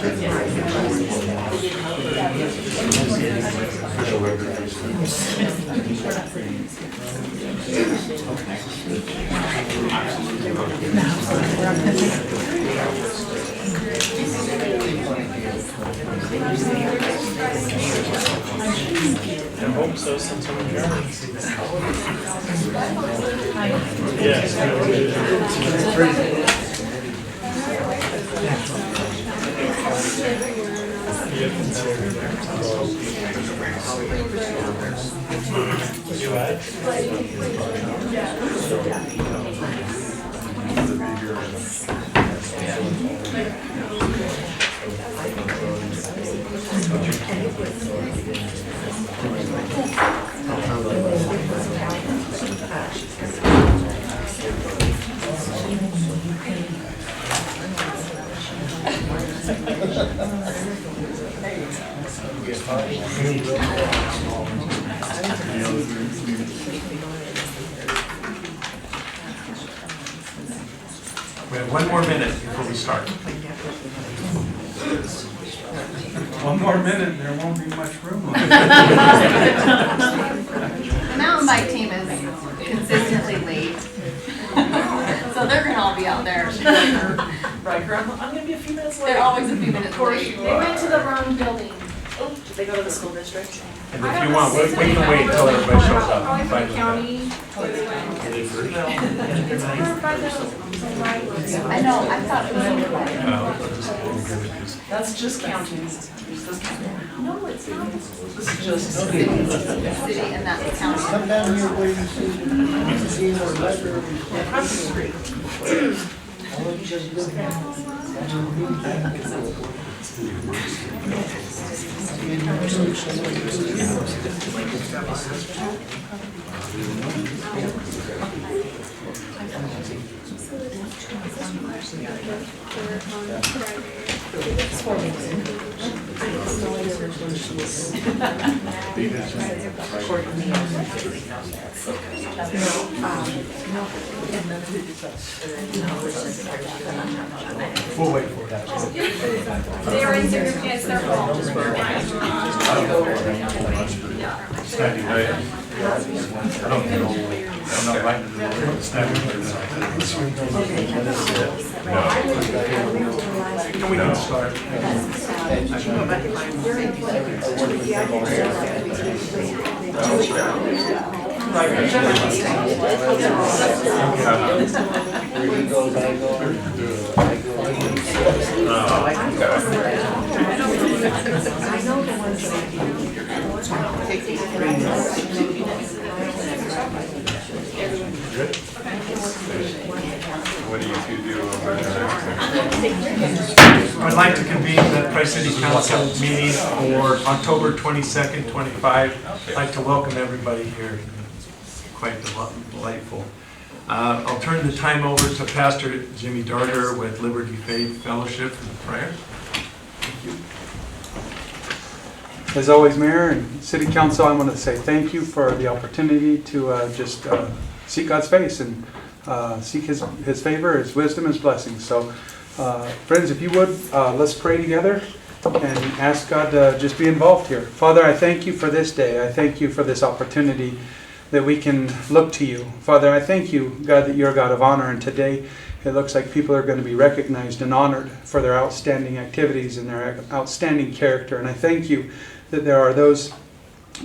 I hope so, since I'm adjourned. Yes. You add? We have one more minute before we start. One more minute, there won't be much room. The mountain bike team is consistently late. So they're gonna all be out there. Right, Grandma, I'm gonna be a few minutes late. They're always a few minutes late. They went to the wrong building. Oh, did they go to the school district? And if you want, we can wait until everybody shows up. Probably Fine for with the county. I know, I thought it was. That's just county. This county. No, it's not. This is just. City and that's county. Come down here where you see our letter. Across the street. We'll wait for that. They are insignificant, it's their fault. Standing right. I don't know. I'm not right to do it. Standing Can we not start? Where he goes, I go. I go. What do you two do over there? I'd like to convene the Tri-City Council meeting for October 22nd, 25. I'd like to welcome everybody here. Quite delightful. I'll turn the time over to Pastor Jimmy Darter with Liberty Faith Fellowship and prayer. Thank you. As always, Mayor and City Council, I want to say thank you for the opportunity to just seek God's face and seek His favor, His wisdom, His blessings. So, friends, if you would, let's pray together and ask God to just be involved here. Father, I thank you for this day. I thank you for this opportunity that we can look to you. Father, I thank you, God, that you're a God of honor, and today it looks like people are going to be recognized and honored for their outstanding activities and their outstanding character. And I thank you that there are those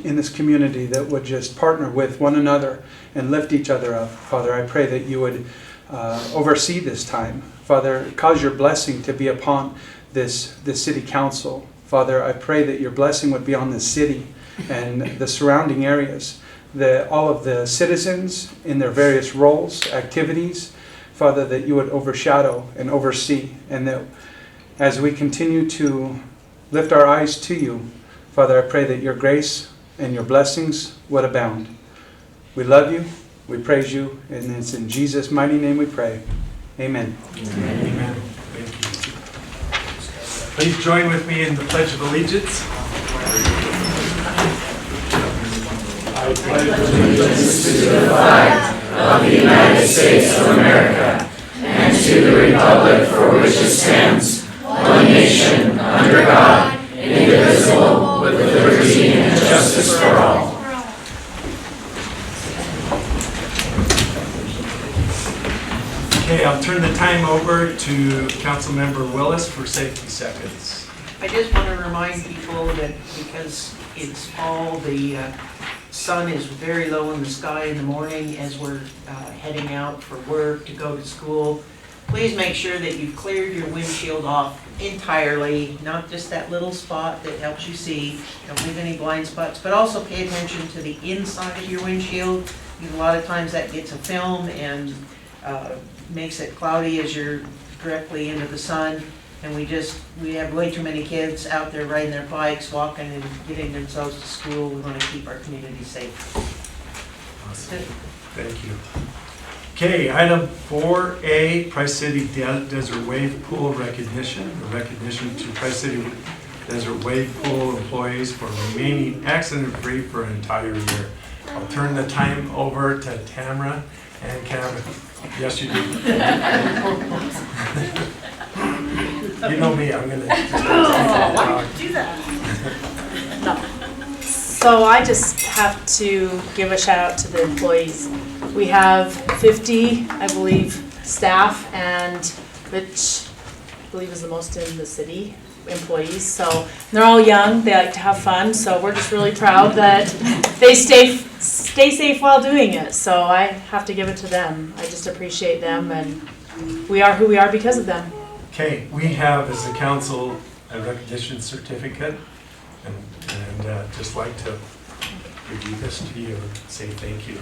in this community that would just partner with one another and lift each other up. Father, I pray that you would oversee this time. Father, cause your blessing to be upon this city council. Father, I pray that your blessing would be on the city and the surrounding areas, that all of the citizens in their various roles, activities, Father, that you would overshadow and oversee, and that as we continue to lift our eyes to you, Father, I pray that your grace and your blessings would abound. We love you, we praise you, and it's in Jesus' mighty name we pray. Amen. Amen. Amen. Thank you. Please join with me in the Pledge of Allegiance. I pledge allegiance to the flag of the United States of America and to the republic for which it stands, one one nation, under God, indivisible, with liberty and justice for all. Okay, I'll turn the time over to Councilmember Willis for safety seconds. I just want to remind people that because it's fall, the sun is very low in the sky in the morning as we're heading out for work, to go to school. Please make sure that you've cleared your windshield off entirely, not just that little spot that helps you see. Don't leave any blind spots, but also pay attention to the inside of your windshield. Because a lot of times that gets a film and makes it cloudy as you're directly into the sun. And we have way too many kids out there riding their bikes, walking and getting themselves to school. We want to keep our community safe. Awesome. Thank you. Okay, item 4A, Tri-City Desert Wave Pool recognition. The recognition to Tri-City Desert Wave Pool employees for remaining accident-free for an entire year. I'll turn the time over to Tamara and Cameron. Yes, you do. You know me, I'm gonna just Why did you do that? So I just have to give a shout out to the employees. We have 50, I believe, staff, and Rich, I believe, is the most in the city, employees. So they're all young, they like to have fun, so we're just really proud that they stay safe while doing it. So I have to give it to them. I just appreciate them, and we are who we are because of them. Okay, we have as a council a recognition certificate, and just like to give you this to you and say thank you.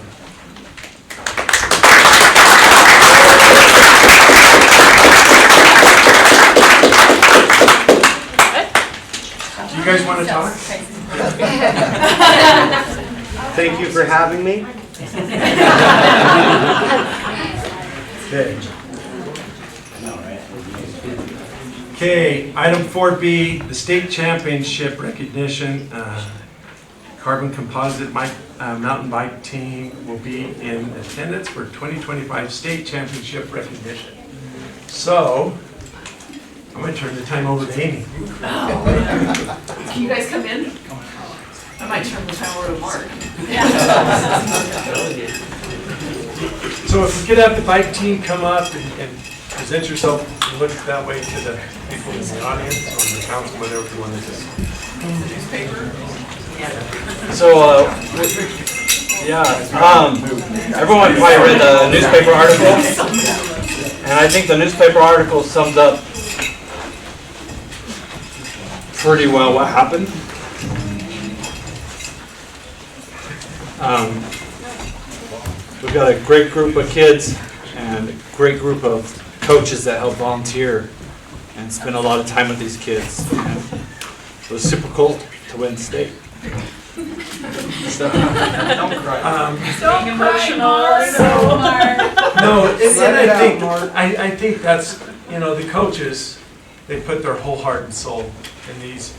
Do you guys want to talk? Thank you for having me. Okay. Okay, item 4B, the state championship recognition. Carbon Composite Mountain Bike Team will be in attendance for 2025 state championship recognition. So, I'm going to turn the time over to Amy. Can you guys come in? I might turn the time over to Mark. So if we could have the bike team come up and present yourself and look that way to the people in the audience or the council, whatever you want to do. Newspaper? So, everyone probably read the newspaper article, and I think the newspaper article sums up pretty well what happened. We've got a great group of kids and a great group of coaches that help volunteer and spend a lot of time with these kids. And it was super cool to win state. So, Don't cry. Being emotional. No, and I think that's, the coaches, they put their whole heart and soul in these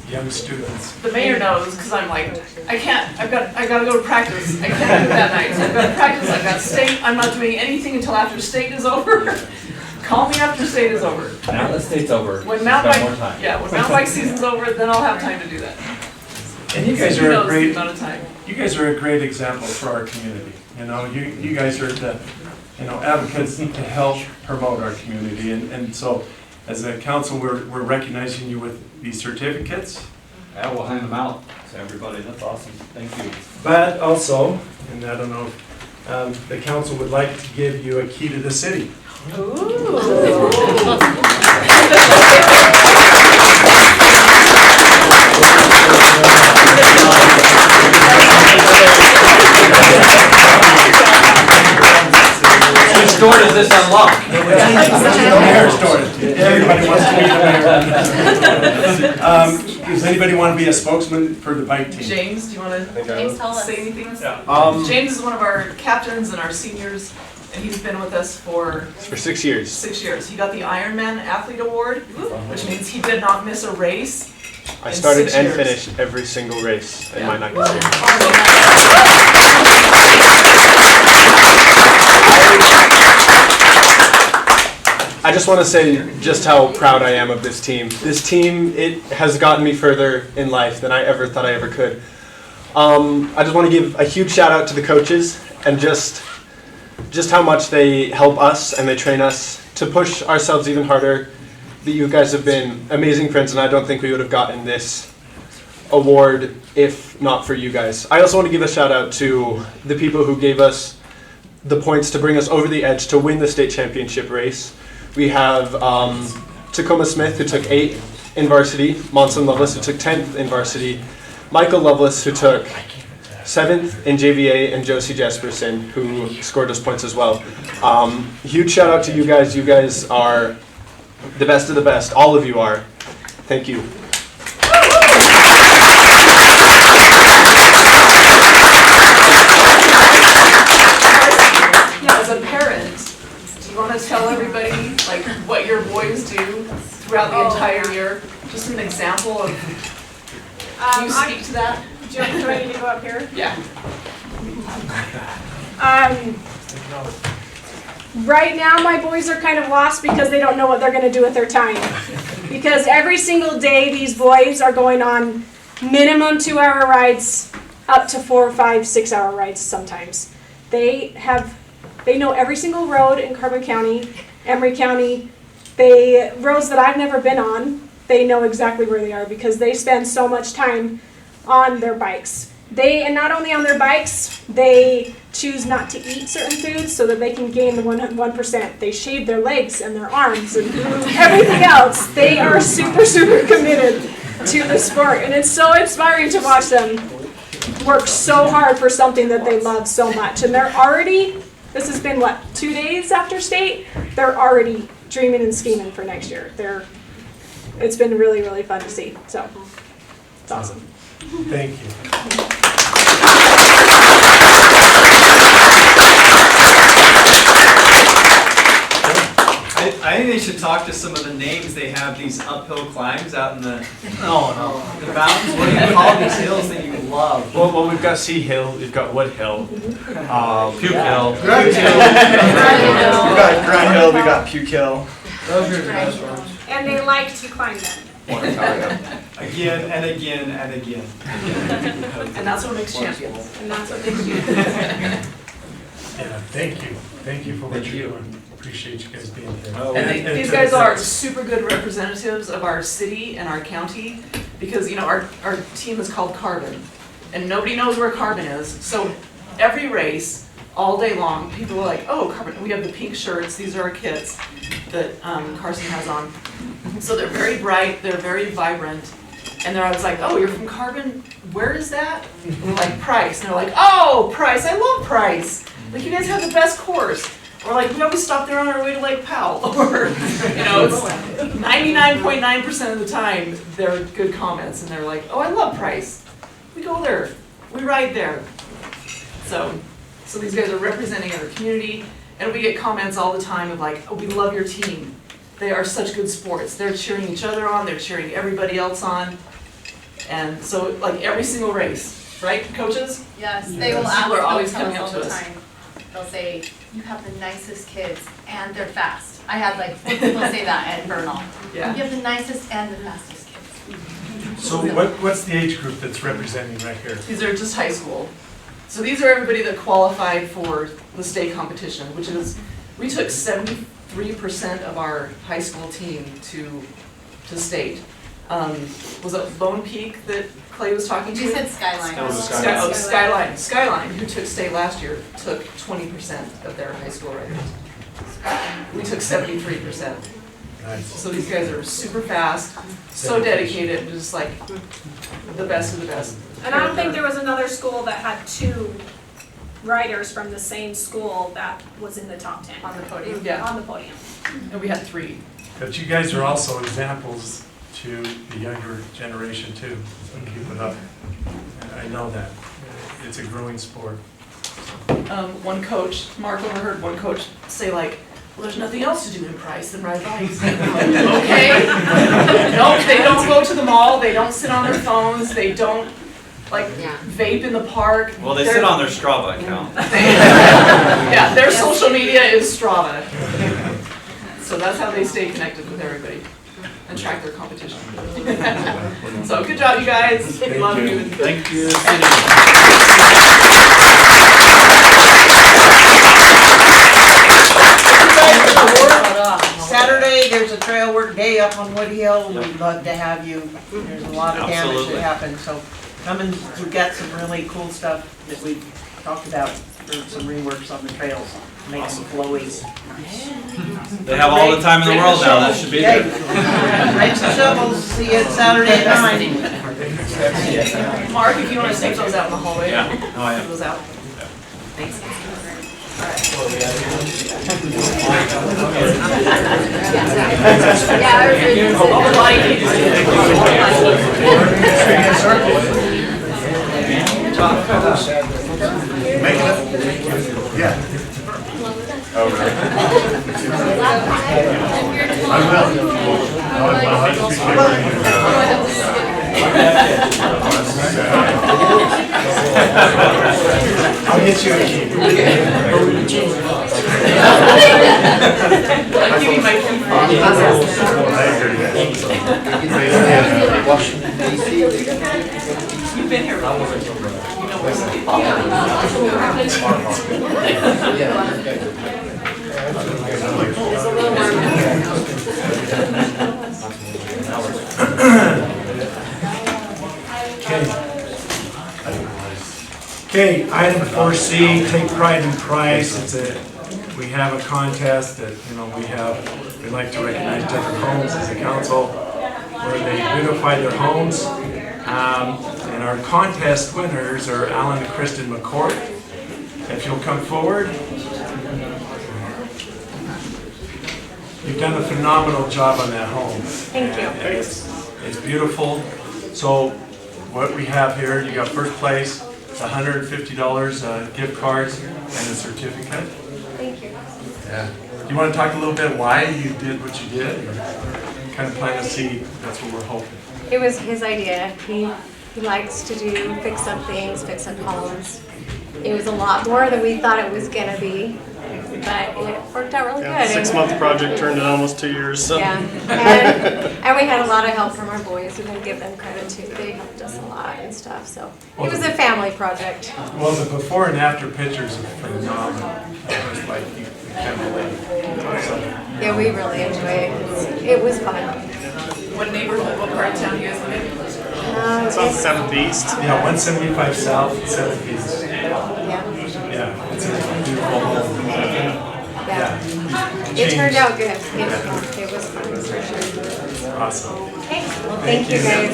young students. The mayor knows, because I'm like, I gotta go to practice. I can't do that night. So I've got to practice, I've got state. I'm not doing anything until after state is over. Call me after state is over. Now the state's over. When mountain bike season's over, then I'll have time to do that. And you guys Who are knows a the great, amount of time. you guys are a great example for our community. You guys are the, advocates to help promote our community. And so, as a council, we're recognizing you with these certificates. Yeah, we'll hand them out to everybody. That's awesome. Thank you. But also, and I don't know, the council would like to give you a key to the city. Which door does this unlock? The mayor's door. Everybody wants to be the mayor. Does anybody want to be a spokesman for the bike team? James, do you want to say anything? Yeah. James is one of our captains and our seniors, and he's been with us for 6 years. 6 years. He got the Ironman Athlete Award, which means he did not miss a race. I started and finished every single race in my 9th year. I just want to say just how proud I am of this team. This team, it has gotten me further in life than I ever thought I ever could. I just want to give a huge shout out to the coaches and just how much they help us and they train us to push ourselves even harder. That you guys have been amazing friends, and I don't think we would have gotten this award if not for you guys. I also want to give a shout out to the people who gave us the points to bring us over the edge to win the state championship race. We have Tacoma Smith, who took 8th in varsity, Monson Lovelace, who took 10th in varsity, Michael Lovelace, who took 7th in JVA, and Josie Jesperson, who scored us points as well. Huge shout out to you guys. You guys are the best of the best. All of you are. Thank you. As a parent, do you want to tell everybody like what your boys do throughout the entire year? Just an example of. Can you speak to that? Do you want me to go up here? Yeah. Right now, my boys are kind of lost because they don't know what they're going to do with their time. Because every single day, these boys are going on minimum 2-hour rides, up to 4, 5, 6-hour rides sometimes. They know every single road in Carbon County, Emery County. Roads that I've never been on, they know exactly where they are because they spend so much time on their bikes. And not only on their bikes, they choose not to eat certain foods so that they can gain the 1%. They shave their legs and their arms and everything else. They are super, super committed to the sport. And it's so inspiring to watch them work so hard for something that they love so much. And they're already, this has been what, 2 days after state? They're already dreaming and scheming for next year. It's been really, really fun to see. So it's awesome. Thank you. I think they should talk to some of the names they have these uphill climbs out in the the mountains. What do you call these hills that you love? Well, we've got Sea Hill, we've got Wood Hill, Puke Hill. We got Grunt Hill, we got Puke Hill. Those are the best ones. And they like to climb them. Again and again and again. And that's what makes champions. And that's what makes you. Yeah, thank you. Thank you for what you're doing. Appreciate you guys being here. And these guys are super good representatives of our city and our county because, you know, our team is called Carbon and nobody knows where Carbon is. So every race, all day long, people are like, oh, Carbon, we have the pink shirts. These are our kits that Carson has on. So they're very bright, they're very vibrant. And they're always like, oh, you're from Carbon? Where is that? And we're like, Price. And they're like, oh, Price, I love Price. Like, you guys have the best course. Or like, we always stop there on our way to Lake Powell. Or, you know, it's 99.9% of the time, they're good comments. And they're like, oh, I love Price. We go there. We ride there. So these guys are representing our community. And we get comments all the time of like, oh, we love your team. They are such good sports. They're cheering each other on. They're cheering everybody else on. And so, like, every single race, right, coaches? Yes, they will ask People are always us coming up all to the us. time. They'll say, you have the nicest kids and they're fast. I had like 4 people say that at Benoit. Yeah. You have the nicest and the fastest kids. So what's the age group that's representing right here? These are just high school. So these are everybody that qualified for the state competition, which is, we took 73% of our high school team to state. Was it Lone Peak that Clay was talking to? You said Skyline. Skyline, who took state last year, took 20% of their high school records. We took 73%. Nice. So these guys are super fast, so dedicated, just like the best of the best. And I don't think there was another school that had 2 riders from the same school that was in the top 10. On the podium. Yeah. On the podium. And we had 3. But you guys are also examples to the younger generation too. So keep it up. And I know that. It's a growing sport. One coach, Mark overheard one coach say like, well, there's nothing else to do in Price than ride bikes. Okay. No, they don't go to the mall, they don't sit on their phones, they don't like vape in the park. Well, they sit on their Strava account. Yeah, their social media is Strava. So So that's how they stay connected with everybody and track their competition. So good job, you guys. We love you. Thank you. Saturday, there's a trail work day up on Wood Hill. We'd love to have you. There's a lot of damage Absolutely. that happens, so come and we've got some really cool stuff that we've talked about for some reworks on the trails. Make them flowy. They have all the time in the world now, that should be there. Rakes and shovels, see you Saturday at 9. Mark, if you want to stick those out in the hallway. Yeah. Oh, yeah. Stick those out. Thanks. Oh, really? I will. I'll get you a key. I'll give you my key. Washington DC. You've been here. You know where Okay, item 4C, take pride in price. We have a contest that, we like to recognize different homes as a council where they beautify their homes. And our contest winners are Alan and Kristen McCourt. If you'll come forward. You've done a phenomenal job on that home. Thank you. It's beautiful. So what we have here, you got first place, $150 gift cards and a certificate. Thank you. Yeah. You want to talk a little bit why you did what you did? Or kind of plant a seed, that's what we're hoping. It was his idea. He likes to fix up things, fix up homes. It was a lot more than we thought it was gonna be, but it worked out really good. 6-month project turned in almost 2 years. So. Yeah, and we had a lot of help from our boys. We can give them credit too. They helped us a lot and stuff. So it was a family project. Well, the before and after pictures are phenomenal. It's like you can't believe. Yeah, we really enjoyed it. It was fun. What neighborhood, what part of town you guys live in? It's on 7th East. Yeah, 175 South, 7th East. Yeah. Yeah, it's a beautiful home. Yeah. It turned out good. It was fun for sure. Awesome. Okay. Thank you guys.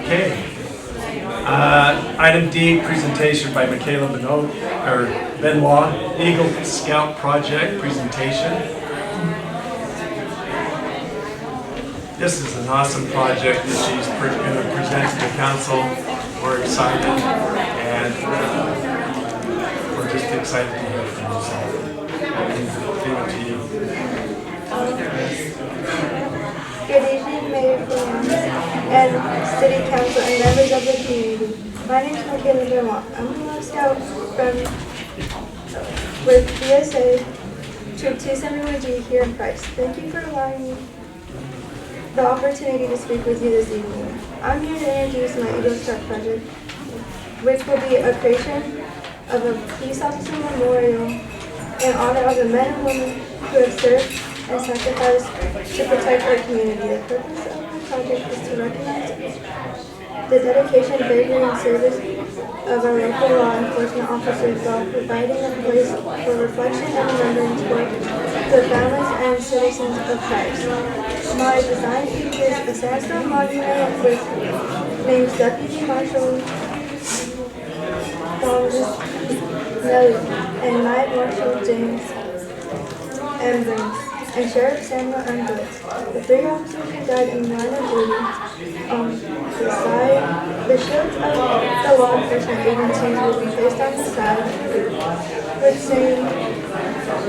Okay. Item D, presentation by McKayla Benoit, Eagle Scout Project presentation. This is an awesome project that she's going to present to the council. We're excited, and we're just excited to hear from you. So, I'll give it to you. Good evening, Mayor Willis and City Council and members of the community. My name is McKayla Benoit. I'm a Girl Scout with BSA Troop 271G here in Price. Thank you for allowing me the opportunity to speak with you this evening. I'm here to introduce my Eagle Scout project, which will be a creation of a peace officer memorial in honor of the men and women who have served and sacrificed to protect our community. The purpose of my project is to recognize the dedication, bravery, and service of our local law enforcement officers while providing a place for reflection and remembrance for the families and citizens of Christ. My design features a sandstone monument with names Deputy Marshal Nelly and Night Marshal James M. Brings and Sheriff Samuel M. Blitz. The 3 officers who died in line of duty on the side. The shields of the law enforcement agencies will be placed on the side with saying,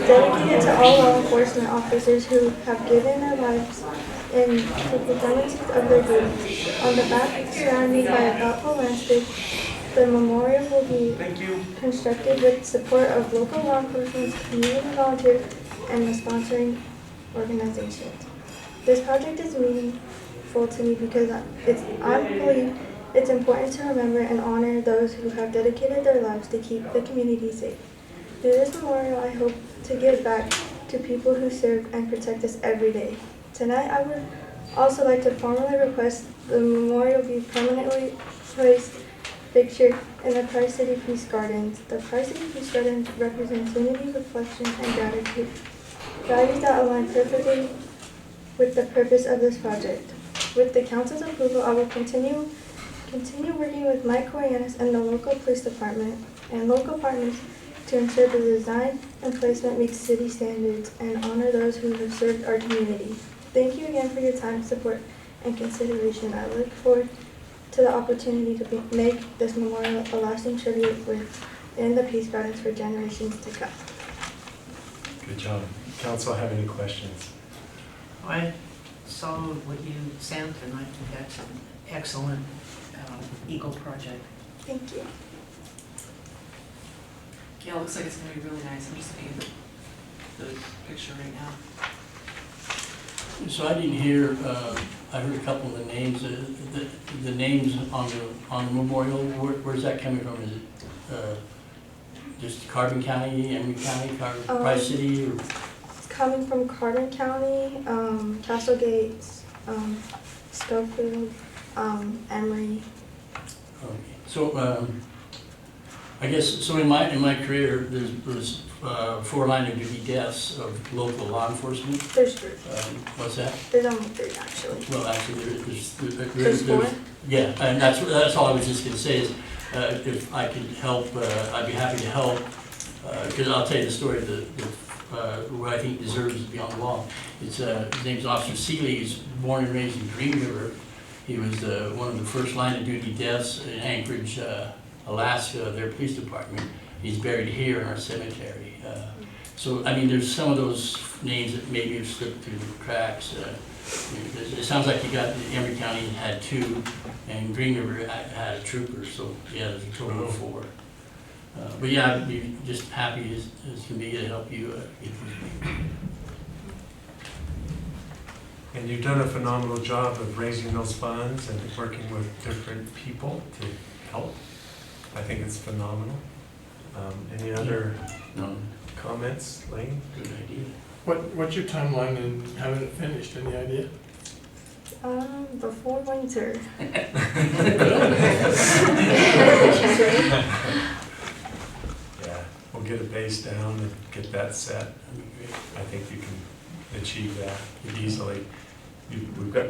dedicated to all law enforcement officers who have given their lives in the performances of their duties. On the back, surrounded by a thoughtful landscape The memorial will be Thank you. constructed with support of local law enforcement, community volunteers, and the sponsoring organizations. This project is meaningful to me because I believe it's important to remember and honor those who have dedicated their lives to keep the community safe. Through this memorial, I hope to give back to people who serve and protect us every day. Tonight, I would also like to formally request the memorial be permanently placed pictured in the Price City Peace Gardens. The Price City Peace Gardens represents unity, reflection, and gratitude, values that align perfectly with the purpose of this project. With the council's approval, I will continue working with Mike Koyanis and the local police department and local partners to ensure the design and placement meets city standards and honor those who have served our community. Thank you again for your time, support, and consideration. I look forward to the opportunity to make this memorial a lasting tribute within the Peace Gardens for generations to come. Good job. Council, have any questions? I saw what you sent, and I think that's an excellent Eagle project. Thank you. Yeah, it looks like it's gonna be really nice. I'm just looking at the picture right now. So I didn't hear, I heard a couple of the names, the names on the memorial, where's that coming from? Is it just Carbon County, Emory County, Price City, or? It's coming from Carbon County, Castle Gates, Schofield, Emory. Okay. So, I guess, so in my career, there's 4 line of duty deaths of local law enforcement. There's 3. What's that? There's only 3 actually. Well, actually, There's 4? Yeah, and that's all I was just gonna say is, if I could help, I'd be happy to help, because I'll tell you the story what I think deserves to be on the wall. It's, his name's Officer Seeley. He's born and raised in Green River. He was one of the first line of duty deaths in Anchorage, Alaska, their police department. He's buried here in our cemetery. So, I mean, there's some of those names that maybe have slipped through the cracks. It sounds like you got, Emory County had 2, and Green River had a trooper, so yeah, there's a total of 4. But yeah, I'd be just happy as can be to help you get these names. And you've done a phenomenal job of raising those funds and working with different people to help. I think it's phenomenal. Any other comments, Lane? Good idea. What's your timeline in having it finished? Any idea? Before winter. Yeah, we'll get a base down and get that set. I think you can achieve that easily.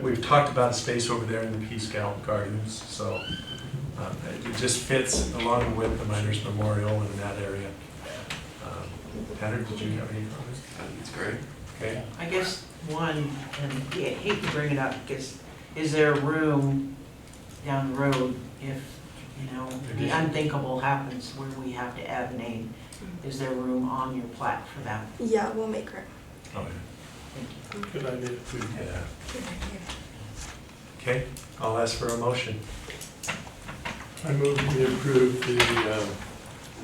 We've talked about a space over there in the Peace Gardens, so it just fits along with the Miners Memorial in that area. Patrick, did you have any comments? It's great. Okay. I guess one, and I hate to bring it up, because is there room down the road if, the unthinkable happens where we have to add a name? Is there room on your plaque for that? Yeah, we'll make her. Oh, Thank you. Good idea. yeah. Okay, I'll ask for a motion. I move we approve the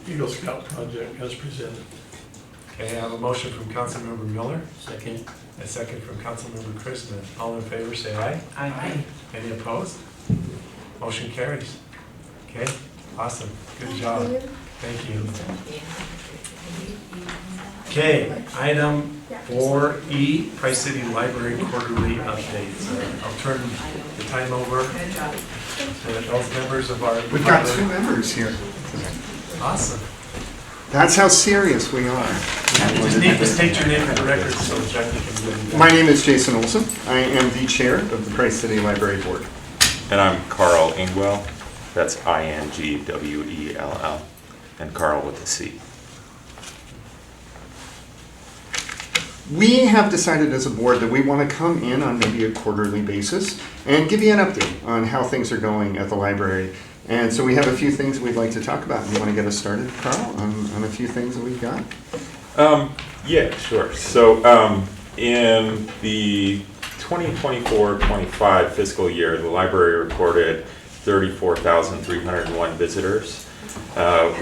Eagle Scout project as presented. Okay, I have a motion from Councilmember Miller. Second. A second from Councilmember Christman. All in favor, say aye. Aye. Any opposed? Motion carries. Okay, awesome. Good job. Thank you. Okay, item 4E, Price City Library quarterly updates. I'll turn the time over to those members of our. We've got 2 members here. Awesome. That's how serious we are. Just state your name for the record so Jackie can do that. My name is Jason Olson. I am the chair of the Price City Library Board. And I'm Carl Ingwell. That's INGWELL. And Carl with a C. We have decided as a board that we want to come in on maybe a quarterly basis and give you an update on how things are going at the library. And so we have a few things we'd like to talk about. You want to get us started, Carl, on a few things that we've got? Yeah, sure. So in the 2024-25 fiscal year, the library recorded 34,301 visitors.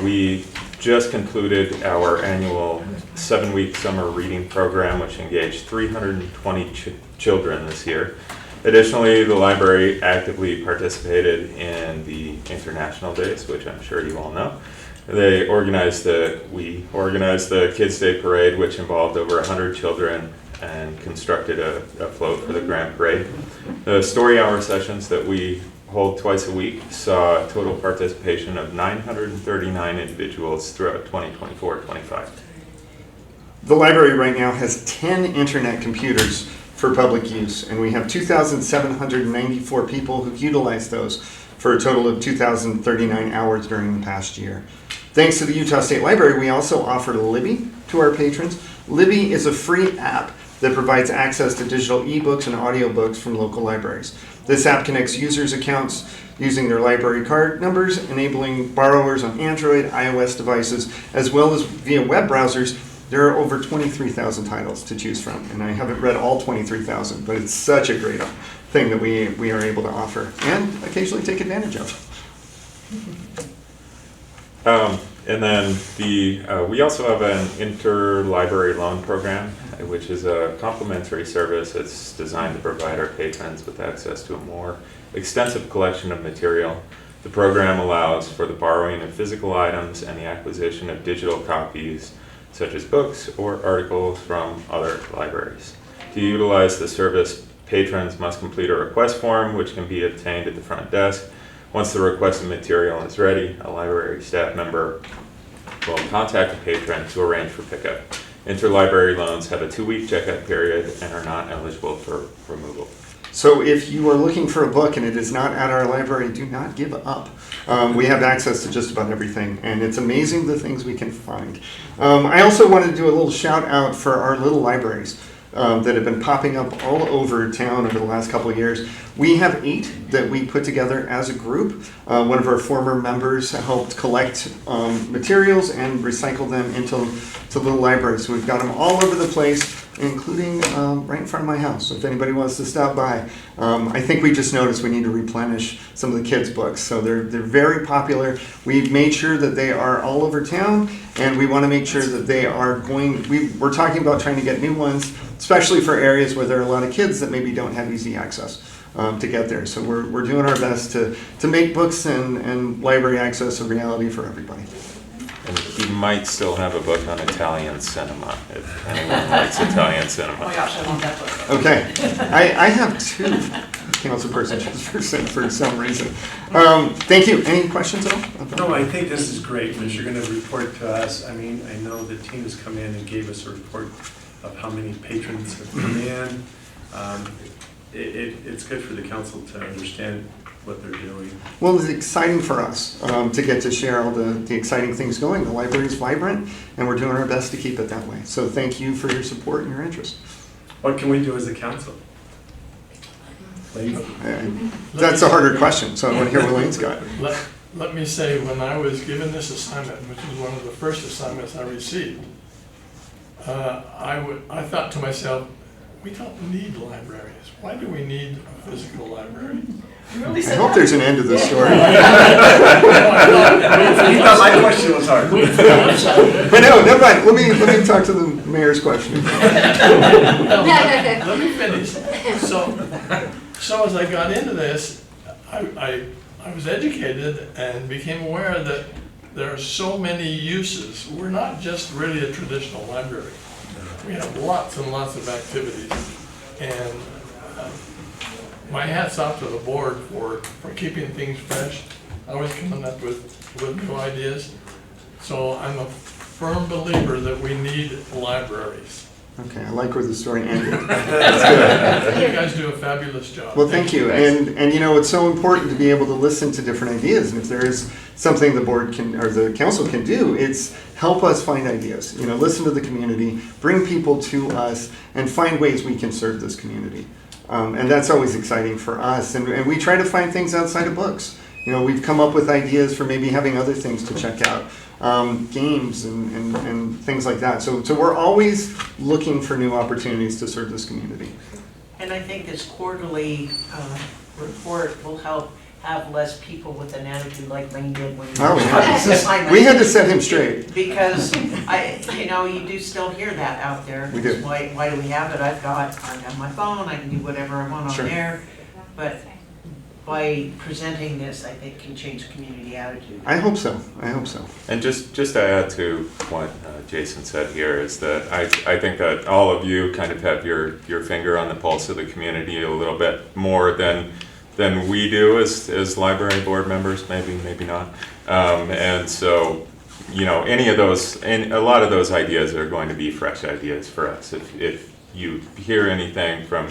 We just concluded our annual 7-week summer reading program, which engaged 320 children this year. Additionally, the library actively participated in the International Days, which I'm sure you all know. We organized the Kids Day Parade, which involved over 100 children, and constructed a float for the Grand Parade. The story hour sessions that we hold twice a week saw a total participation of 939 individuals throughout 2024-25. The library right now has 10 internet computers for public use, and we have 2,794 people who've utilized those for a total of 2,039 hours during the past year. Thanks to the Utah State Library, we also offer Libby to our patrons. Libby is a free app that provides access to digital ebooks and audiobooks from local libraries. This app connects users' accounts using their library card numbers, enabling borrowers on Android, iOS devices, as well as via web browsers. There are over 23,000 titles to choose from, and I haven't read all 23,000, but it's such a great thing that we are able to offer and occasionally take advantage of. And then we also have an interlibrary loan program, which is a complimentary service that's designed to provide our patrons with access to a more extensive collection of material. The program allows for the borrowing of physical items and the acquisition of digital copies, such as books or articles from other libraries. To utilize the service, patrons must complete a request form, which can be obtained at the front desk. Once the requested material is ready, a library staff member will contact the patron to arrange for pickup. Interlibrary loans have a 2-week checkout period and are not eligible for removal. So if you are looking for a book and it is not at our library, do not give up. We have access to just about everything, and it's amazing the things we can find. I also wanted to do a little shout out for our little libraries that have been popping up all over town over the last couple of years. We have 8 that we put together as a group. One of our former members helped collect materials and recycle them into little libraries. So we've got them all over the place, including right in front of my house. So if anybody wants to stop by, I think we just noticed we need to replenish some of the kids' books. So they're very popular. We've made sure that they are all over town, and we want to make sure that they are going. We're talking about trying to get new ones, especially for areas where there are a lot of kids that maybe don't have easy access to get there. So we're doing our best to make books and library access a reality for everybody. And he might still have a book on Italian cinema, if anyone likes Italian cinema. Oh my gosh, I want that book. Okay, I have 2 councilpersons for some reason. Thank you. Any questions at all? No, I think this is great, because you're going to report to us. I mean, I know the team has come in and gave us a report of how many patrons have come in. It's good for the council to understand what they're doing. Well, it's exciting for us to get to share all the exciting things going. The library is vibrant, and we're doing our best to keep it that way. So thank you for your support and your interest. What can we do as a council? That's a harder question, so I want to hear what Lane's got. Let me say, when I was given this assignment, which was one of the first assignments I received, I thought to myself, we don't need libraries. Why do we need a physical library? I hope there's an end to this story. He thought my question was hard. But no, never mind. Let me talk to the mayor's question. Let me finish. So as I got into this, I was educated and became aware that there are so many uses. We're not just really a traditional library. We have lots and lots of activities. And my hat's off to the board for keeping things fresh, always coming up with new ideas. So I'm a firm believer that we need libraries. Okay, I like where the story ended. You guys do a fabulous job. Well, thank you. And you know, it's so important to be able to listen to different ideas. And if there is something the board can, or the council can do, it's help us find ideas. You know, listen to the community, bring people to us, and find ways we can serve this community. And that's always exciting for us. And we try to find things outside of books. You know, we've come up with ideas for maybe having other things to check out. Games and things like that. So we're always looking for new opportunities to serve this community. And I think this quarterly report will help have less people with an attitude like Lane did when he Oh, was we trying to had, sign we had to that. set him straight. Because you do still hear that out there. We do. Why do we have it? I've got my phone, I can do whatever I want Sure. on there. But by presenting this, I think can change community attitude. I hope so. I hope so. And just to add to what Jason said here is that I think that all of you kind of have your finger on the pulse of the community a little bit more than we do as library board members, maybe not. And so, you know, any of those, and a lot of those ideas are going to be fresh ideas for us. If you hear anything from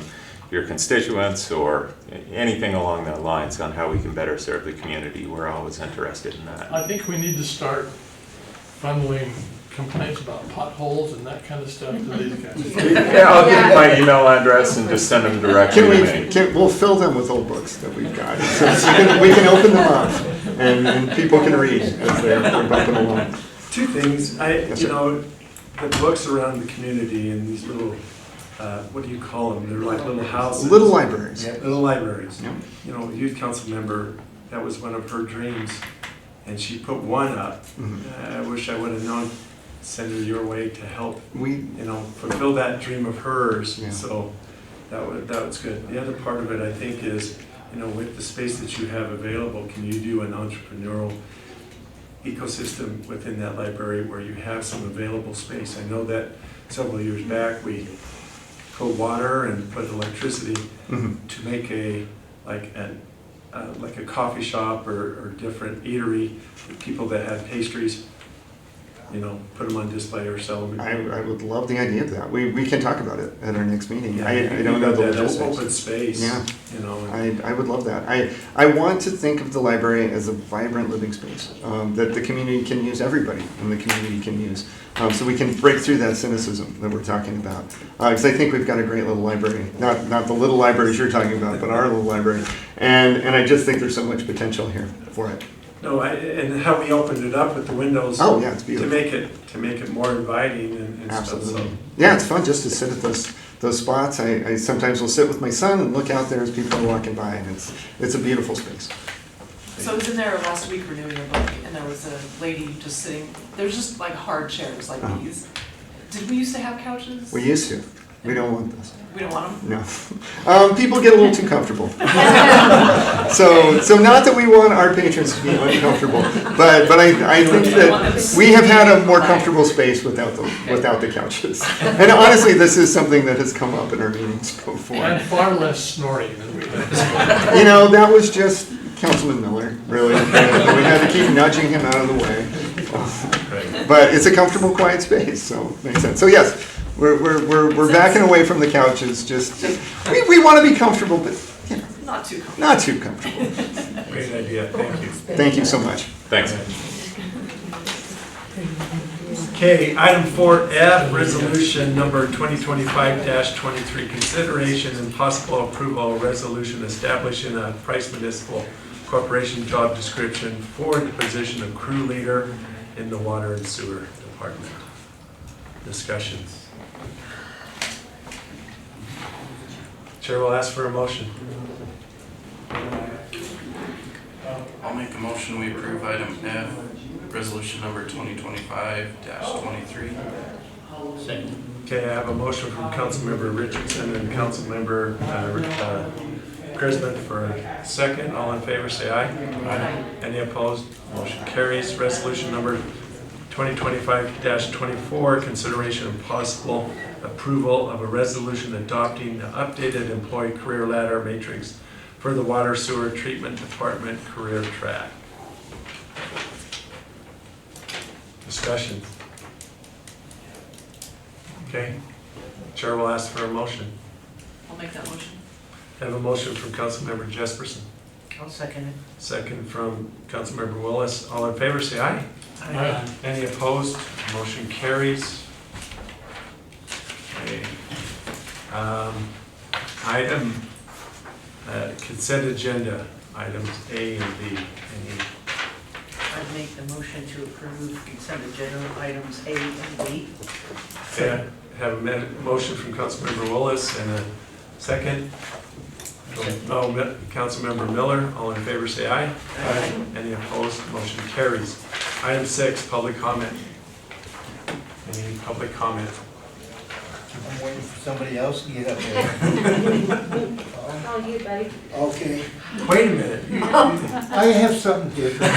your constituents or anything along those lines on how we can better serve the community, we're always interested in that. I think we need to start funneling complaints about potholes and that kind of stuff to these guys. Yeah, I'll give you my email address and just send them directly to me. We'll fill them with old books that we've got. So we can open them up and people can read as they're bumping along. Two things, Yes, sir. the books around the community and these little, what do you call them? They're like little houses. Little libraries. Yeah, little libraries. Yep. You know, youth council member, that was one of her dreams, and she put one up. I wish I would have known, send her your way to help, fulfill that dream of hers. Yeah. So that was good. The other part of it, I think, is, with the space that you have available, can you do an entrepreneurial ecosystem within that library where you have some available space? I know that several years back, we put water and put electricity to make a coffee shop or different eatery for people that had pastries, put them on display or sell them. I would love the idea of that. We can talk about it at our next meeting. Yeah, I don't know the that logistics. open space. Yeah. And I would love that. I want to think of the library as a vibrant living space that the community can use, everybody in the community can use. So we can break through that cynicism that we're talking about. Because I think we've got a great little library. Not the little libraries you're talking about, but our little library. And I just think there's so much potential here for it. No, and how we opened it up with the windows. Oh, yeah, it's beautiful. To make it more inviting and Absolutely. stuff. So. Yeah, it's fun just to sit at those spots. I sometimes will sit with my son and look out there as people are walking by, and it's a beautiful space. So I was in there last week renewing a book, and there was a lady just sitting, there's just like hard chairs like these. Did we used to have couches? We used to. We don't want this. We don't want them? No. People get a little too comfortable. So not that we want our patrons to be uncomfortable, but I think that we have had a more comfortable space without the couches. And honestly, this is something that has come up in our meetings before. And far less snoring than we had. That was just Councilman Miller, really. We had to keep nudging him out of the way. But it's a comfortable, quiet space, so it makes sense. So yes, we're backing away from the couches. Just we want to be comfortable, but not too comfortable. Not too comfortable. Great idea. Thank you. Thank you so much. Thanks. Okay, item 4F, resolution number 2025-23, consideration and possible approval of resolution establishing a Price Municipal Corporation job description for the position of crew leader in the water and sewer department. Discussions. Chair will ask for a motion. I'll make a motion we approve item F, resolution number 2025-23. Second. Okay, I have a motion from Councilmember Richardson and Councilmember Prisman for a second. All in favor, say aye. Aye. Any opposed? Motion carries. Resolution number 2025-24, consideration and possible approval of a resolution adopting the updated employee career ladder matrix for the water sewer treatment department career track. Discussion. Okay. Chair will ask for a motion. I'll make that motion. I have a motion from Councilmember Jesperson. I'll second it. Second from Councilmember Willis. All in favor, say aye. Aye. Any opposed? Motion carries. Okay. Item consent agenda, items A and B. I'd make the motion to approve consent agenda items A and B. Okay. Have a motion from Councilmember Willis and a second Councilmember Miller, all in favor say aye. Aye. Any opposed, motion carries. Item 6, public comment. Any public comment? I'm waiting for somebody else to get up there. Oh, you, buddy. Okay. Wait a minute. I have something different.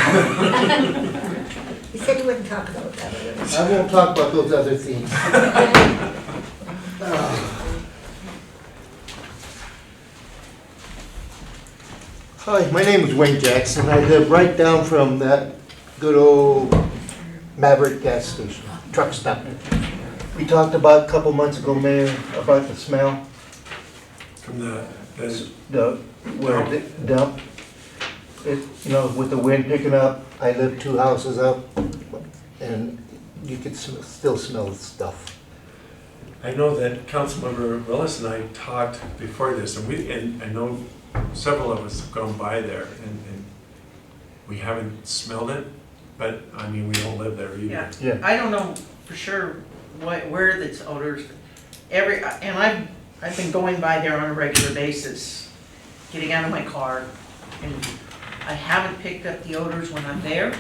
You said you wouldn't talk about that. I won't talk about those other things. Hi, my name is Wayne Jackson. I live right down from that good old Maverick gas station, truck stop. We talked about a couple months ago, Mayor, about the smell. From the Where the dump, it, you know, with the wind picking up, I live 2 houses up, and you could still smell the stuff. I know that Councilmember Willis and I talked before this, and I know several of us have gone by there, and we haven't smelled it, but I mean, we don't live there either. Yeah, I don't know for sure where that's odors. And I've been going by there on a regular basis, getting out of my car, and I haven't picked up the odors when I'm there.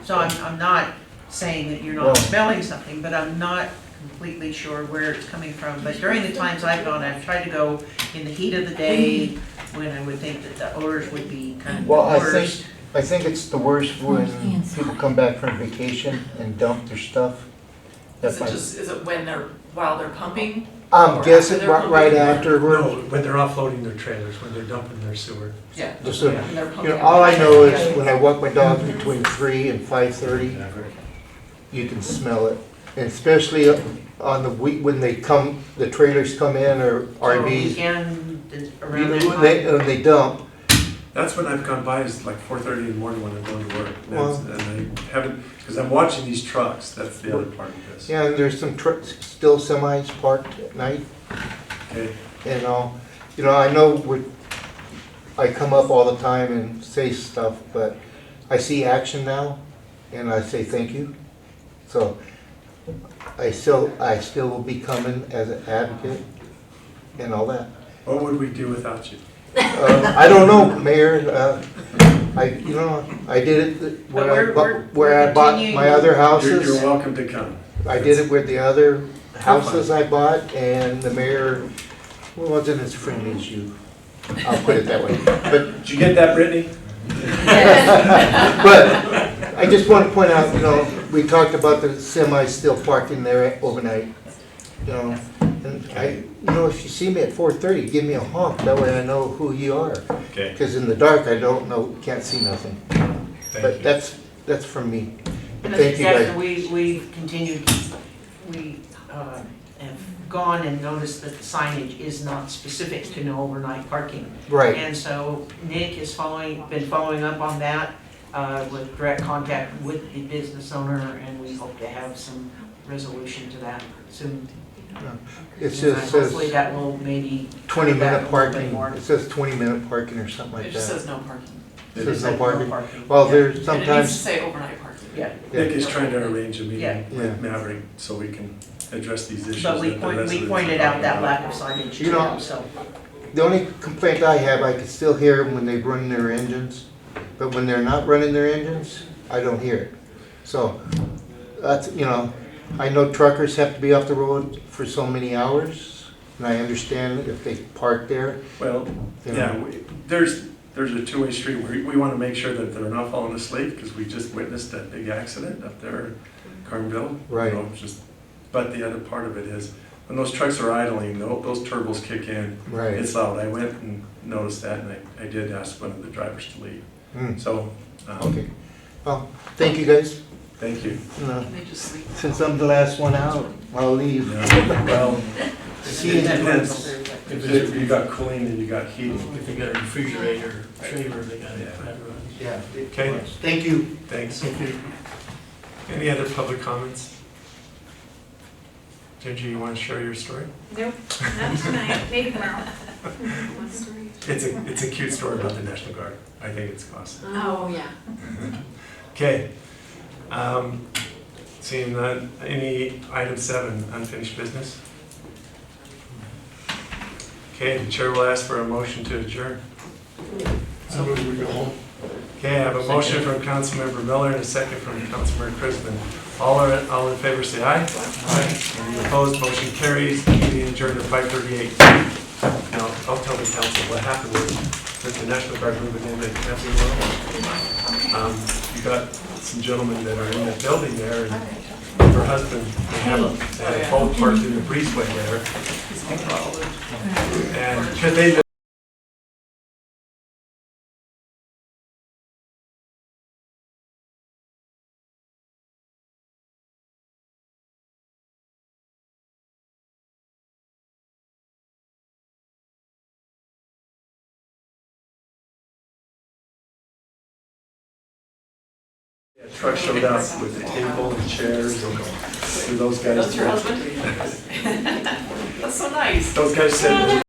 So I'm not saying that you're not smelling something, but I'm not completely sure where it's coming from. But during the times I've gone, I've tried to go in the heat of the day when I would think that the odors would be kind of worse. I think it's the worst when people come back from vacation and dump their stuff. Is it while they're pumping? I'm guessing right afterward. No, when they're offloading their trailers, when they're dumping their sewer. Yeah. You know, all I know is when I walk my dog between 3 and 5:30, you can smell it. And especially on the week when they come, the trailers come in or RVs. Weekend, around When they dump. That's when I've gone by, is like 4:30 in the morning when I'm going to work. And I haven't, because I'm watching these trucks, that's the other part of this. Yeah, and there's some trucks, still semis parked at night. Okay. And you know, I know I come up all the time and say stuff, but I see action now, and I say thank you. So I still will be coming as an advocate and all that. What would we do without you? I don't know, Mayor. I did it where I bought my other houses. You're welcome to come. I did it with the other houses I bought, and the mayor wasn't as friendly as you. I'll put it that way. But did you get that, Brittany? But I just want to point out, you know, we talked about the semis still parking there overnight. You know, and if you see me at 4:30, give me a honk. That way I know who you are. Okay. Because in the dark, I don't know, can't see nothing. But that's from me. And Thank you guys. we've continued, we have gone and noticed that the signage is not specific to no overnight parking. Right. And so Nick has been following up on that with direct contact with the business owner, and we hope to have some resolution to that soon. It just says hopefully that will maybe 20-minute parking. It says 20-minute parking or something like that. It just says no parking. It says no parking. Well, there's And sometimes. it needs to say overnight parking. Yeah. Nick is trying to arrange a meeting Yeah. with Maverick so we can address these issues. But we that the residents pointed are out that talking lack about. of signage to You know, them, so. The only complaint I have, I can still hear when they run their engines, but when they're not running their engines, I don't hear it. So, that's, you know, I know truckers have to be off the road for so many hours, and I understand if they park there. Well, yeah, there's a two-way street. We want to make sure that they're not falling asleep, because we just witnessed that big accident up there in Carnville. Right. You know, but the other part of it is, when those trucks are idling, those turbos kick in. Right. It's loud. I went and noticed that, and I did ask one of the drivers to leave. So. Okay. Well, thank you guys. Thank you. They just sleep. Since I'm the last one out, I'll leave. Well, See you it depends. next If you got cooling and you got heating. If you got a refrigerator, trailer, they got it. Yeah. Okay. Thank you. Thanks. Any other public comments? Ginger, you want to share your story? Nope, not tonight, maybe tomorrow. It's a cute story about the National Guard. I think it's awesome. Oh, yeah. Okay. Seeing none, any item 7, unfinished business? Okay, the chair will ask for a motion to adjourn. So we go home. Okay, I have a motion from Councilmember Miller and a second from Councilmember Chrisman. All in favor say aye. Aye. Any opposed, motion carries. Meeting adjourned at 5:38. Now, I'll tell the council what happened with the National Guard moving in at Camping World. You got some gentlemen that are in the building there, and her husband, they have a boat parked in the breezeway there. And because they truck showed up with a table and chairs and those guys. That's your husband? That's so nice. Those guys said.